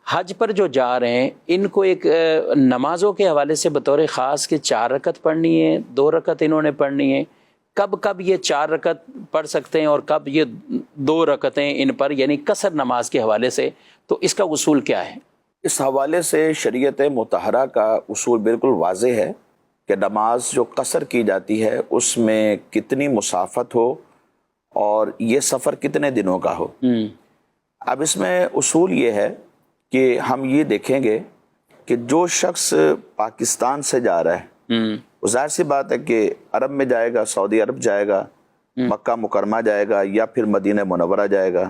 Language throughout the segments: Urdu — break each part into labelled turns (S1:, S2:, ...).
S1: حج پر جو جا رہے ہیں ان کو ایک نمازوں کے حوالے سے بطور خاص کہ 4 رکعت پڑھنی ہے، 2 رکعت انہوں نے پڑھنی ہے، کب کب یہ 4 رکعت پڑھ سکتے ہیں اور کب یہ 2 رکعتیں ان پر، یعنی قصر نماز کے حوالے سے، تو اس کا اصول کیا ہے؟
S2: اس حوالے سے شریعت مطہرہ کا اصول بالکل واضح ہے کہ نماز جو قصر کی جاتی ہے اس میں کتنی مسافت ہو اور یہ سفر کتنے دنوں کا ہو۔ اب اس میں اصول یہ ہے کہ ہم یہ دیکھیں گے کہ جو شخص پاکستان سے جا رہا ہے وہ ظاہر سی بات ہے کہ عرب میں جائے گا، سعودی عرب جائے گا، مکہ مکرمہ جائے گا یا پھر مدینہ منورہ جائے گا،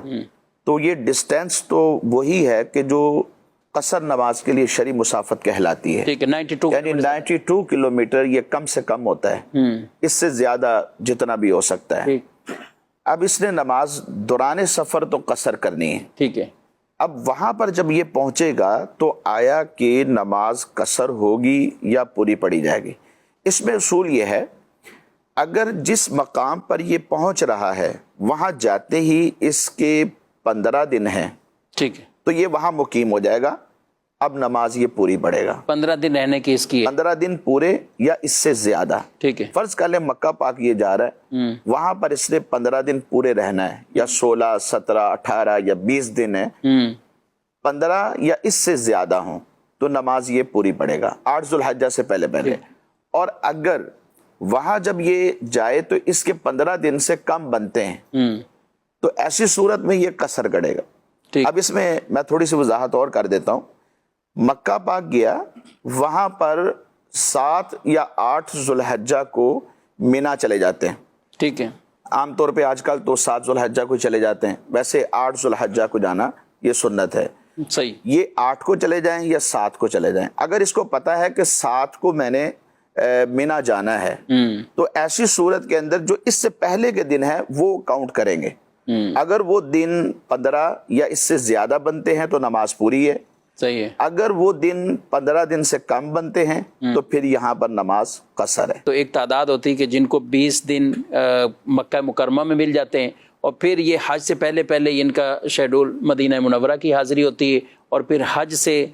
S2: تو یہ ڈسٹینس تو وہی ہے کہ جو قصر نماز کے لیے شرعی مسافت کہلاتی ہے، یعنی 92 کلومیٹر یہ کم سے کم ہوتا ہے، اس سے زیادہ جتنا بھی ہو سکتا ہے۔ اب اس نے نماز دوران سفر تو قصر کرنی ہے،
S1: ٹھیک ہے۔
S2: اب وہاں پر جب یہ پہنچے گا تو آیا کہ نماز قصر ہوگی یا پوری پڑھی جائے گی؟ اس میں اصول یہ ہے، اگر جس مقام پر یہ پہنچ رہا ہے وہاں جاتے ہی اس کے 15 دن ہیں،
S1: ٹھیک ہے،
S2: تو یہ وہاں مقیم ہو جائے گا، اب نماز یہ پوری پڑھے گا۔
S1: 15 دن رہنے کی اس کی
S2: 15 دن پورے یا اس سے زیادہ،
S1: ٹھیک ہے۔
S2: فرض کر لیں مکہ پاک یہ جا رہا ہے، وہاں پر اس نے 15 دن پورے رہنا ہے، یا 16 17 18 یا 20 دن ہے، 15 یا اس سے زیادہ ہوں تو نماز یہ پوری پڑے گا 8 ذو الحجہ سے پہلے پہلے۔ اور اگر وہاں جب یہ جائے تو اس کے 15 دن سے کم بنتے ہیں تو ایسی صورت میں یہ قصر کرے گا۔ اب اس میں تھوڑی سی وضاحت اور کر دیتا ہوں۔ مکہ پاک گیا، وہاں پر 7 یا 8 ذو الحجہ کو مینا چلے جاتے ہیں،
S1: ٹھیک ہے۔
S2: عام طور پہ آج کل تو 7 ذو الحجہ کو چلے جاتے ہیں، ویسے 8 ذو الحجہ کو جانا یہ سنت ہے۔
S1: صحیح،
S2: یہ 8 کو چلے جائیں یا 7 کو چلے جائیں، اگر اس کو پتا ہے کہ 7 کو میں نے مینا جانا ہے تو ایسی صورت کے اندر جو اس سے پہلے کے دن ہے وہ کاؤنٹ کریں گے۔ اگر وہ دن 15 یا اس سے زیادہ بنتے ہیں تو نماز پوری ہے،
S1: صحیح ہے۔
S2: اگر وہ دن 15 دن سے کم بنتے ہیں تو پھر یہاں پر نماز قصر ہے۔
S1: تو ایک تعداد ہوتی ہے کہ جن کو 20 دن مکہ مکرمہ میں مل جاتے ہیں، اور پھر یہ حج سے پہلے پہلے ان کا شیڈول مدینہ منورہ کی حاضری ہوتی ہے، اور پھر حج سے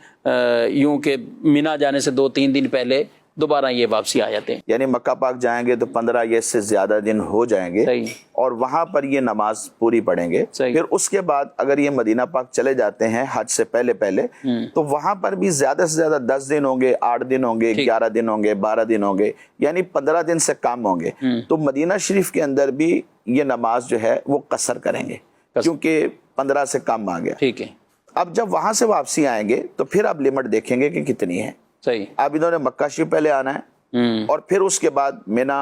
S1: یوں کہ مینا جانے سے 2-3 دن پہلے دوبارہ یہ واپسی آ جاتے ہیں،
S2: یعنی مکہ پاک جائیں گے تو 15 یا اس سے زیادہ دن ہو جائیں گے، اور وہاں پر یہ نماز پوری پڑھیں گے۔ پھر اس کے بعد اگر یہ مدینہ پاک چلے جاتے ہیں حج سے پہلے پہلے تو وہاں پر بھی زیادہ سے زیادہ 10 دن ہوں گے، 8 دن ہوں گے، 11 دن ہوں گے، 12 دن ہوں گے، یعنی 15 دن سے کم ہوں گے، تو مدینہ شریف کے اندر بھی یہ نماز جو ہے وہ قصر کریں گے کیونکہ 15 سے کم آ گیا۔
S1: ٹھیک ہے۔
S2: اب جب وہاں سے واپسی آئیں گے تو پھر اب لمٹ دیکھیں گے کہ کتنی ہے۔
S1: صحیح،
S2: اب انہوں نے مکہ شریف پہلے آنا ہے اور پھر اس کے بعد مینا،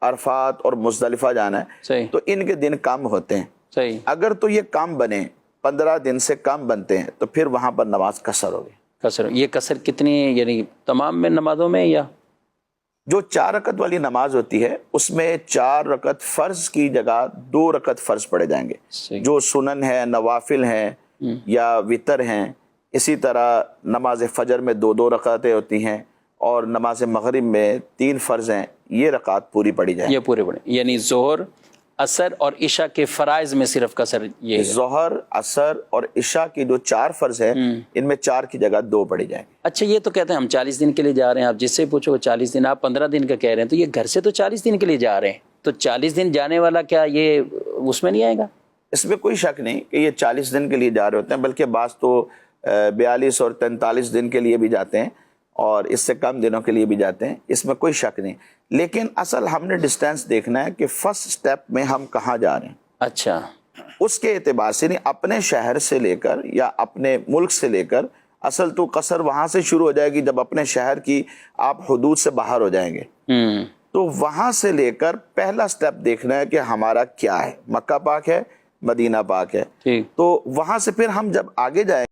S2: عرفات اور مزدلفہ جانا ہے،
S1: صحیح،
S2: تو ان کے دن کم ہوتے ہیں۔
S1: صحیح،
S2: اگر تو یہ کم بنے، 15 دن سے کم بنتے ہیں تو پھر وہاں پر نماز قصر ہوگی۔
S1: قصر، یہ قصر کتنی، یعنی تمام میں نمازوں میں، یا
S2: جو 4 رکعت والی نماز ہوتی ہے اس میں 4 رکعت فرض کی جگہ 2 رکعت فرض پڑے جائیں گے، جو سنن ہے، نوافل ہیں یا وتر ہیں۔ اسی طرح نماز فجر میں 2 رکعتیں ہوتی ہیں، اور نماز مغرب میں 3 فرض ہیں، یہ رکعت پوری پڑی جائیں،
S1: یہ پورے پڑے، یعنی ظہر، عصر اور عشاء کے فرائض میں صرف قصر یہ ہے۔
S2: ظہر، عصر اور عشاء کی جو 4 فرض ہیں ان میں 4 کی جگہ 2 پڑی جائیں۔
S1: اچھا، یہ تو کہتے ہیں ہم 40 دن کے لیے جا رہے ہیں، آپ جس سے پوچھو 40 دن، آپ 15 دن کا کہہ رہے ہیں، تو یہ گھر سے تو 40 دن کے لیے جا رہے ہیں، تو 40 دن جانے والا کیا یہ اس میں نہیں آئے گا؟
S2: اس میں کوئی شک نہیں کہ یہ 40 دن کے لیے جا رہے ہوتے ہیں، بلکہ بعض تو 42 اور 43 دن کے لیے بھی جاتے ہیں، اور اس سے کم دنوں کے لیے بھی جاتے ہیں، اس میں کوئی شک نہیں۔ لیکن اصل ہم نے ڈسٹینس دیکھنا ہے کہ فرسٹ سٹیپ میں ہم کہاں جا رہے ہیں۔
S1: اچھا،
S2: اس کے اعتبار سے نہیں، اپنے شہر سے لے کر یا اپنے ملک سے لے کر، اصل تو قصر وہاں سے شروع ہو جائے گی جب اپنے شہر کی آپ حدود سے باہر ہو جائیں گے، تو وہاں سے لے کر پہلا سٹیپ دیکھنا ہے کہ ہمارا کیا ہے، مکہ پاک ہے، مدینہ پاک ہے، تو وہاں سے پھر ہم جب آگے جائیں